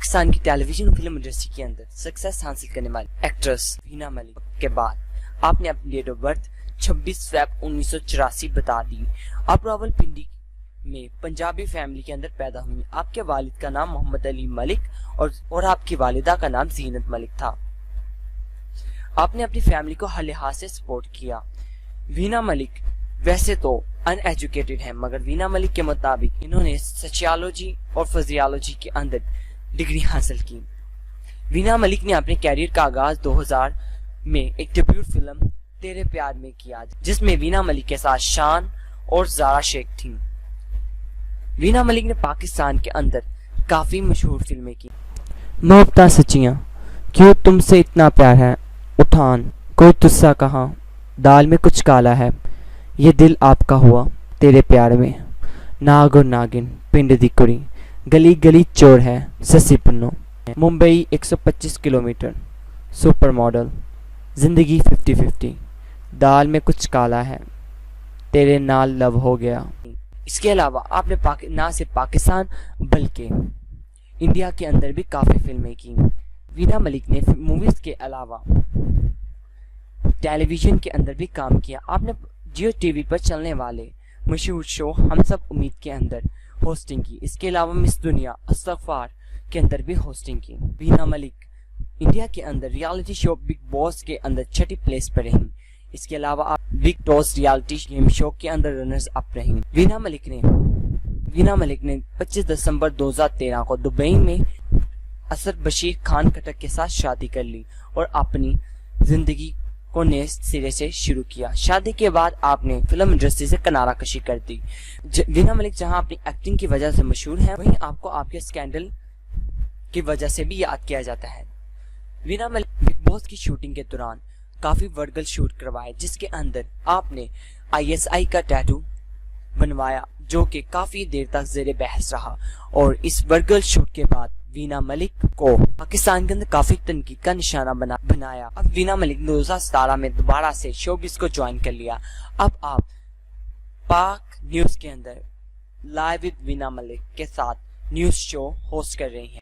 پاکستان کی ٹیلی vision film industry کے اندر success حاصل کرنے والی ایکٹریس وینا ملک کے بعد آپ نے اپنی ڈیٹ آف برتھ 26 فیب 1984 بتا دی۔ آپ راول پنڈی میں پنجابی فیملی کے اندر پیدا ہوئی۔ آپ کے والد کا نام محمد علی ملک اور آپ کی والدہ کا نام زینت ملک تھا۔ آپ نے اپنی فیملی کو ہر لحاظ سے سپورٹ کیا۔ وینا ملک ویسے تو ان ایجوکیٹڈ ہیں، مگر وینا ملک کے مطابق انہوں نے سوشیالوجی اور فزیالوجی کے اندر ڈگری حاصل کی۔ وینا ملک نے اپنے کیریئر کا آغاز 2000 میں ایک ڈیبیوٹ فلم تیرے پیار میں کیا، جس میں وینا ملک کے ساتھ شان اور زارا شیخ تھیں۔ وینا ملک نے پاکستان کے اندر کافی مشہور فلمیں کی۔ محبتاں سچیاں، کیوں تم سے اتنا پیار ہے، اٹھان، کوئی تجھ سا کہاں، دال میں کچھ کالا ہے، یہ دل آپ کا ہوا تیرے پیار میں، ناگ اور ناگن، پنڈ دی کڑی، گلی گلی چور ہے، سسی پنو، ممبئی 125 کلومیٹر، سپر ماڈل، زندگی 50-50، دال میں کچھ کالا ہے، تیرے نال لو ہو گیا۔ اس کے علاوہ آپ نے نہ صرف پاکستان بلکہ انڈیا کے اندر بھی کافی فلمیں کی۔ وینا ملک نے موویز کے علاوہ ٹیلی ویژن کے اندر بھی کام کیا۔ آپ نے جیو ٹی وی پر چلنے والے مشہور شو ہم سب امید کے اندر ہوسٹنگ کی۔ اس کے علاوہ مس دنیا استغفار کے اندر بھی ہوسٹنگ کی۔ وینا ملک انڈیا کے اندر ریالٹی شو بگ باس کے اندر 6ٹھی پلیس پر رہیں۔ اس کے علاوہ آپ بگ ٹاس ریالٹی گیم شو کے اندر رنرز اپ رہیں۔ وینا ملک نے 25 دسمبر 2013 کو دبئی میں اسد بشیر خان کھٹک کے ساتھ شادی کر لی اور اپنی زندگی کو نئے سرے سے شروع کیا۔ شادی کے بعد آپ نے فلم انڈسٹری سے کنارہ کشی کر دی۔ وینا ملک جہاں اپنی ایکٹنگ کی وجہ سے مشہور ہے، وہیں آپ کو آپ کے اسکینڈل کی وجہ سے بھی یاد کیا جاتا ہے۔ وینا ملک بگ باس کی شوٹنگ کے دوران کافی ورگل شوٹ کروائے، جس کے اندر آپ نے ISI کا ٹیٹو بنوایا، جو کہ کافی دیر تک زیر بحث رہا، اور اس ورگل شوٹ کے بعد وینا ملک کو پاکستان کے اندر کافی تنقید کا نشانہ بنایا۔ اب وینا ملک نے 2017 میں دوبارہ سے شوبز کو جوائن کر لیا۔ اب آپ پاک نیوز کے اندر لائیو ود وینا ملک کے ساتھ نیوز شو ہوسٹ کر رہی ہیں۔